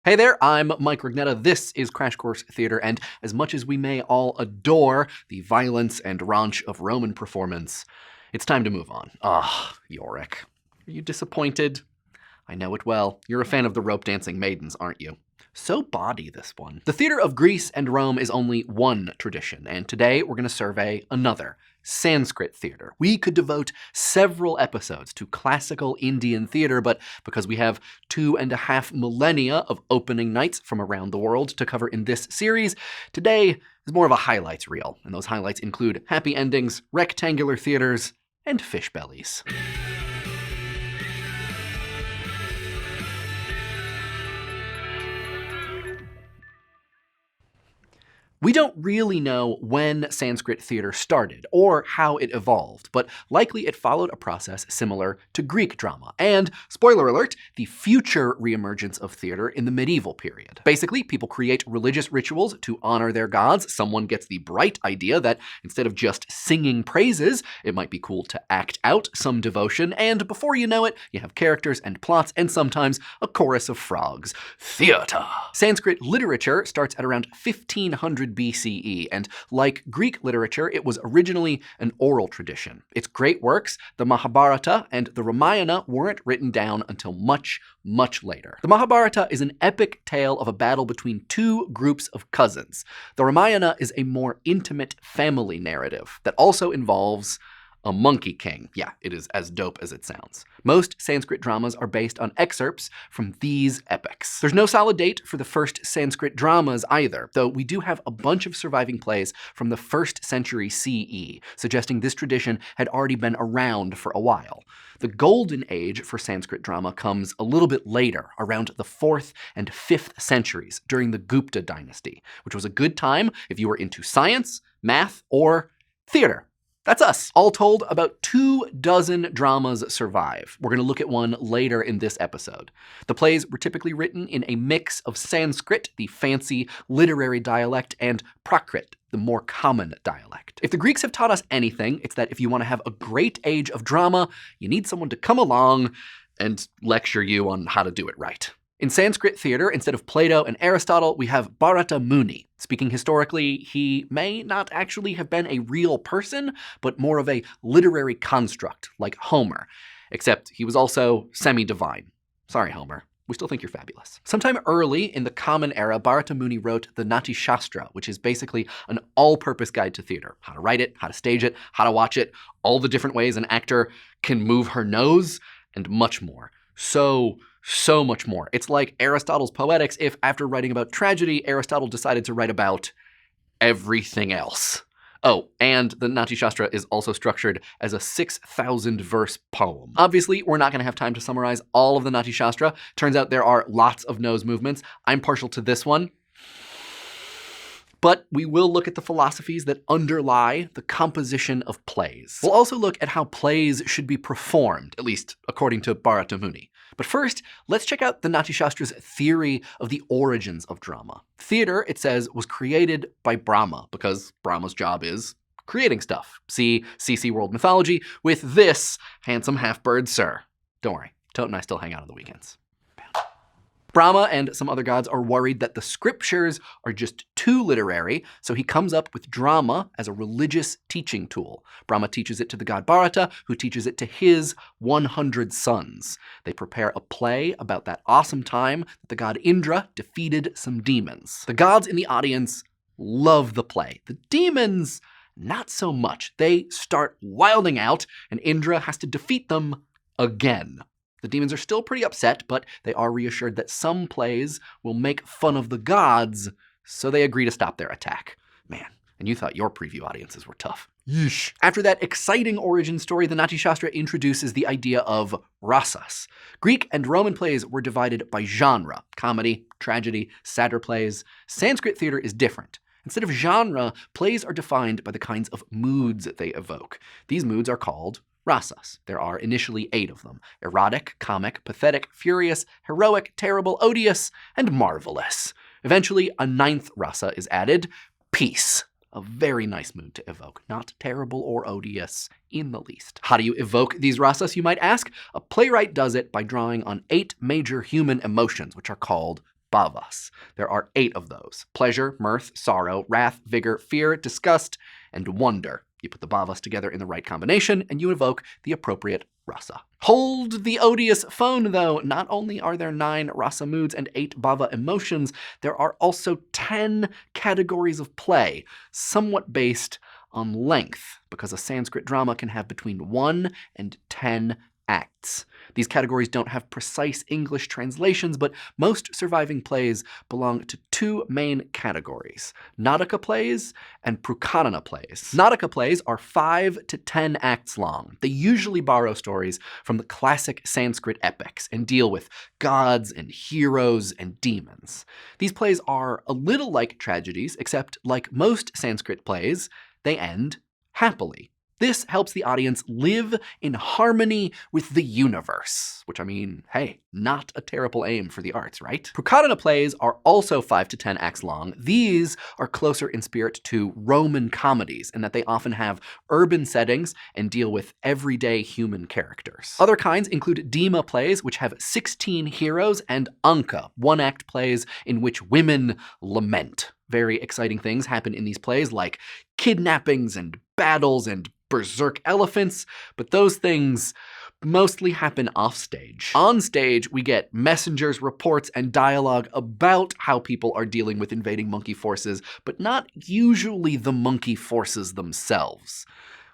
Hey there, I'm Mike Rignetta. This is Crash Course Theater, and as much as we may all adore the violence and raunch of Roman performance, it's time to move on. Yorick. Are you disappointed? I know it well. You're a fan of the rope dancing maidens, aren't you? So bawdy, this one. The theater of Greece and Rome is only one tradition, and today we're going to survey another, Sanskrit theater. We could devote several episodes to classical Indian theater, but because we have 2.5 millennia of opening nights from around the world to cover in this series, today is more of a highlights reel, and those highlights include happy endings, rectangular theaters, and fish bellies. We don't really know when Sanskrit theater started or how it evolved, but likely it followed a process similar to Greek drama and, spoiler alert, the future reemergence of theater in the medieval period. Basically, people create religious rituals to honor their gods. Someone gets the bright idea that instead of just singing praises, it might be cool to act out some devotion, and before you know it, you have characters and plots and sometimes a chorus of frogs. Theater! Sanskrit literature starts at around 1500 BCE, and like Greek literature, it was originally an oral tradition. Its great works, the Mahabharata and the Ramayana, weren't written down until much, much later. The Mahabharata is an epic tale of a battle between two groups of cousins. The Ramayana is a more intimate family narrative that also involves a monkey king. Yeah, it is as dope as it sounds. Most Sanskrit dramas are based on excerpts from these epics. There's no solid date for the first Sanskrit dramas either, though we do have a bunch of surviving plays from the 1st century CE, suggesting this tradition had already been around for a while. The golden age for Sanskrit drama comes a little bit later, around the 4th and 5th centuries, during the Gupta dynasty, which was a good time if you were into science, math, or theater. That's us. All told, about 24 dramas survive. We're going to look at one later in this episode. The plays were typically written in a mix of Sanskrit, the fancy literary dialect, and Prakrit, the more common dialect. If the Greeks have taught us anything, it's that if you want to have a great age of drama, you need someone to come along and lecture you on how to do it right. In Sanskrit theater, instead of Plato and Aristotle, we have Bharata Muni. Speaking historically, he may not actually have been a real person, but more of a literary construct, like Homer. Except he was also semi-divine. Sorry, Homer. We still think you're fabulous. Sometime early in the Common Era, Bharata Muni wrote the Natyashastra, which is basically an all-purpose guide to theater. How to write it, how to stage it, how to watch it, all the different ways an actor can move her nose, and much more. So much more. It's like Aristotle's Poetics if, after writing about tragedy, Aristotle decided to write about everything else. Oh, and the Natyashastra is also structured as a 6,000-verse poem. Obviously, we're not going to have time to summarize all of the Natyashastra. Turns out there are lots of nose movements. I'm partial to this one. But we will look at the philosophies that underlie the composition of plays. We'll also look at how plays should be performed, at least according to Bharata Muni. But first, let's check out the Natyasastra's theory of the origins of drama. Theater, it says, was created by Brahma, because Brahma's job is creating stuff. See CC World Mythology with this handsome half-bird, sir. Don't worry, Tote and I still hang out on the weekends. Brahma and some other gods are worried that the scriptures are just too literary, so he comes up with drama as a religious teaching tool. Brahma teaches it to the god Bharata, who teaches it to his 100 sons. They prepare a play about that awesome time that the god Indra defeated some demons. The gods in the audience love the play. The demons, not so much. They start wilding out, and Indra has to defeat them again. The demons are still pretty upset, but they are reassured that some plays will make fun of the gods, so they agree to stop their attack. Man, and you thought your preview audiences were tough. Yeesh. After that exciting origin story, the Natyashastra introduces the idea of rasas. Greek and Roman plays were divided by genre: comedy, tragedy, satyr plays. Sanskrit theater is different. Instead of genre, plays are defined by the kinds of moods they evoke. These moods are called rasas. There are initially 8 of them: erotic, comic, pathetic, furious, heroic, terrible, odious, and marvelous. Eventually, a 9th rasa is added: peace. A very nice mood to evoke, not terrible or odious in the least. How do you evoke these rasas, you might ask? A playwright does it by drawing on 8 major human emotions, which are called bhavas. There are 8 of those: pleasure, mirth, sorrow, wrath, vigor, fear, disgust, and wonder. You put the bhavas together in the right combination, and you evoke the appropriate rasa. Hold the odious phone, though. Not only are there 9 rasa moods and 8 bhava emotions, there are also 10 categories of play, somewhat based on length, because a Sanskrit drama can have between 1 and 10 acts. These categories don't have precise English translations, but most surviving plays belong to 2 main categories: Nataka plays and Prakarana plays. Nataka plays are 5 to 10 acts long. They usually borrow stories from the classic Sanskrit epics and deal with gods and heroes and demons. These plays are a little like tragedies, except like most Sanskrit plays, they end happily. This helps the audience live in harmony with the universe, which, I mean, hey, not a terrible aim for the arts, right? Prakarana plays are also 5 to 10 acts long. These are closer in spirit to Roman comedies in that they often have urban settings and deal with everyday human characters. Other kinds include Dima plays, which have 16 heroes, and Anka, 1-act plays in which women lament. Very exciting things happen in these plays, like kidnappings and battles and berserk elephants, but those things mostly happen offstage. On stage, we get messengers, reports, and dialogue about how people are dealing with invading monkey forces, but not usually the monkey forces themselves.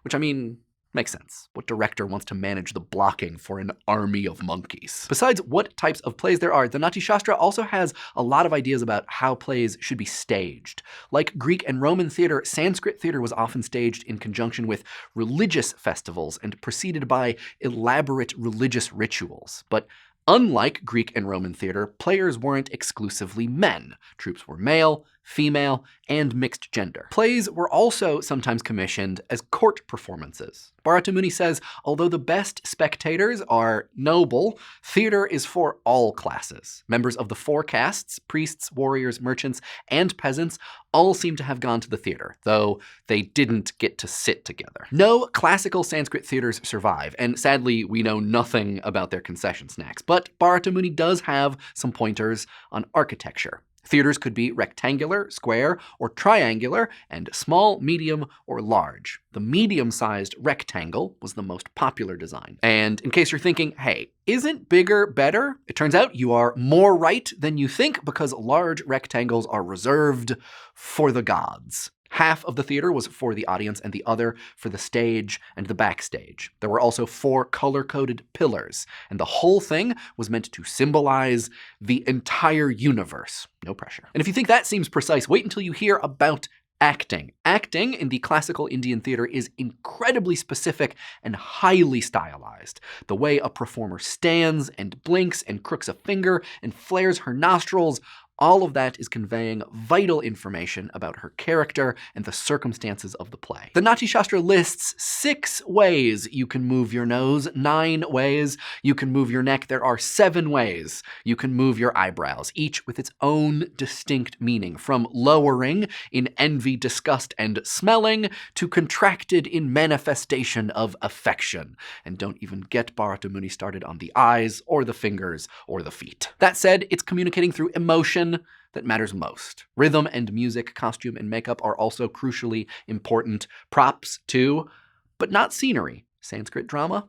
Which, I mean, makes sense. What director wants to manage the blocking for an army of monkeys? Besides what types of plays there are, the Natyashastra also has a lot of ideas about how plays should be staged. Like Greek and Roman theater, Sanskrit theater was often staged in conjunction with religious festivals and preceded by elaborate religious rituals. But unlike Greek and Roman theater, players weren't exclusively men. Troops were male, female, and mixed gender. Plays were also sometimes commissioned as court performances. Bharata Muni says, although the best spectators are noble, theater is for all classes. Members of the 4 castes, priests, warriors, merchants, and peasants, all seem to have gone to the theater, though they didn't get to sit together. No classical Sanskrit theaters survive, and sadly, we know nothing about their concession snacks, but Bharata Muni does have some pointers on architecture. Theaters could be rectangular, square, or triangular, and small, medium, or large. The medium-sized rectangle was the most popular design. And in case you're thinking, hey, isn't bigger better? It turns out you are more right than you think, because large rectangles are reserved for the gods. Half of the theater was for the audience and the other for the stage and the backstage. There were also 4 color-coded pillars, and the whole thing was meant to symbolize the entire universe. No pressure. And if you think that seems precise, wait until you hear about acting. Acting in the classical Indian theater is incredibly specific and highly stylized. The way a performer stands and blinks and crooks a finger and flares her nostrils, all of that is conveying vital information about her character and the circumstances of the play. The Natyashastra lists 6 ways you can move your nose, 9 ways you can move your neck. There are 7 ways you can move your eyebrows, each with its own distinct meaning, from lowering in envy, disgust, and smelling to contracted in manifestation of affection. And don't even get Bharata Muni started on the eyes or the fingers or the feet. That said, it's communicating through emotion that matters most. Rhythm and music, costume and makeup are also crucially important. Props too, but not scenery. Sanskrit drama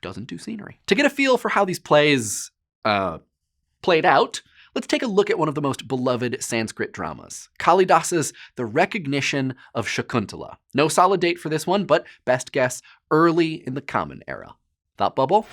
doesn't do scenery. To get a feel for how these plays played out, let's take a look at one of the most beloved Sanskrit dramas, Kalidasa's The Recognition of Shakuntala. No solid date for this one, but best guess, early in the Common Era. Thought bubble?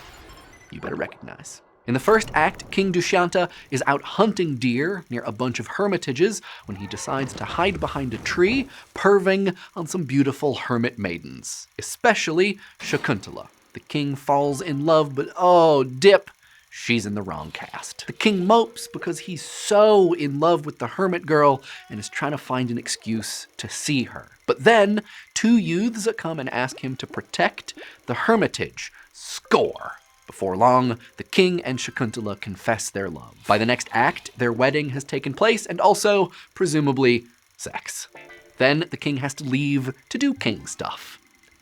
You better recognize. In the first act, King Dushyanta is out hunting deer near a bunch of hermitages when he decides to hide behind a tree, perving on some beautiful hermit maidens, especially Shakuntala. The king falls in love, but oh, dip, she's in the wrong caste. The king mopes because he's so in love with the hermit girl and is trying to find an excuse to see her. But then, 2 youths come and ask him to protect the hermitage. Score! Before long, the king and Shakuntala confess their love. By the next act, their wedding has taken place and also, presumably, sex. Then the king has to leave to do king stuff.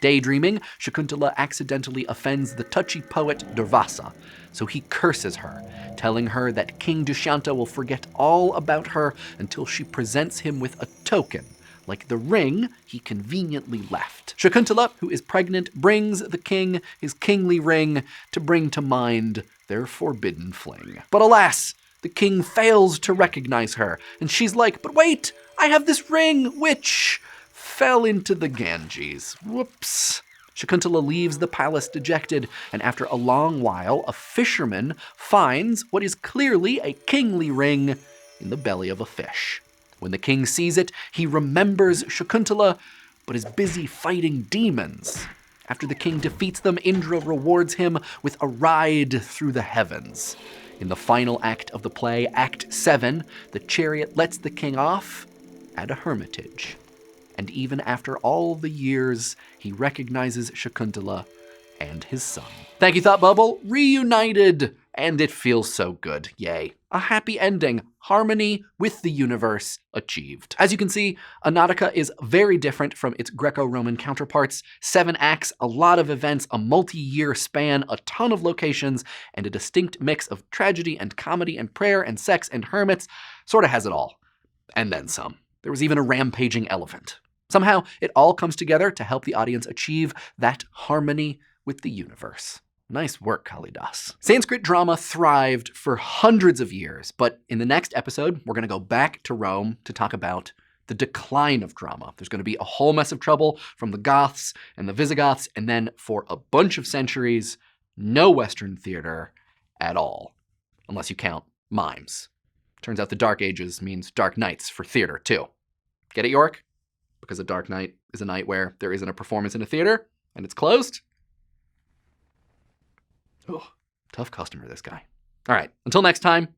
Daydreaming, Shakuntala accidentally offends the touchy poet Durvasa, so he curses her, telling her that King Dushyanta will forget all about her until she presents him with a token, like the ring he conveniently left. Shakuntala, who is pregnant, brings the king his kingly ring to bring to mind their forbidden fling. But alas, the king fails to recognize her, and she's like, "But wait, I have this ring, which fell into the Ganges. Whoops." Shakuntala leaves the palace dejected, and after a long while, a fisherman finds what is clearly a kingly ring in the belly of a fish. When the king sees it, he remembers Shakuntala, but is busy fighting demons. After the king defeats them, Indra rewards him with a ride through the heavens. In the final act of the play, Act 7, the chariot lets the king off at a hermitage. And even after all the years, he recognizes Shakuntala and his son. Thank you, Thought Bubble. Reunited! And it feels so good. Yay. A happy ending. Harmony with the universe achieved. As you can see, a Nautica is very different from its Greco-Roman counterparts. 7 acts, a lot of events, a multi-year span, a ton of locations, and a distinct mix of tragedy and comedy and prayer and sex and hermits. Sorta has it all. And then some. There was even a rampaging elephant. Somehow, it all comes together to help the audience achieve that harmony with the universe. Nice work, Kalidas. Sanskrit drama thrived for hundreds of years, but in the next episode, we're going to go back to Rome to talk about the decline of drama. There's going to be a whole mess of trouble from the Goths and the Visigoths, and then for a bunch of centuries, no Western theater at all, unless you count mimes. Turns out the Dark Ages means dark nights for theater, too. Get it, York? Because a dark night is a night where there isn't a performance in a theater, and it's closed. Oh, tough customer, this guy. All right, until next time,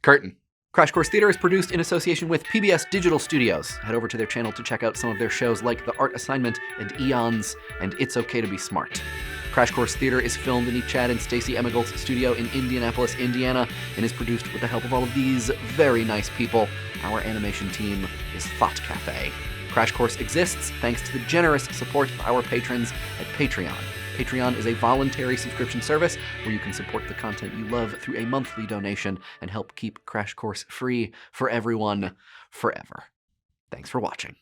curtain. Crash Course Theater is produced in association with PBS Digital Studios. Head over to their channel to check out some of their shows like The Art Assignment and Eons and It's Okay to Be Smart. Crash Course Theater is filmed in the Chad and Stacey Emigol's studio in Indianapolis, Indiana, and is produced with the help of all of these very nice people. Our animation team is Thought Cafe. Crash Course exists thanks to the generous support of our patrons at Patreon. Patreon is a voluntary subscription service where you can support the content you love through a monthly donation and help keep Crash Course free for everyone forever. Thanks for watching.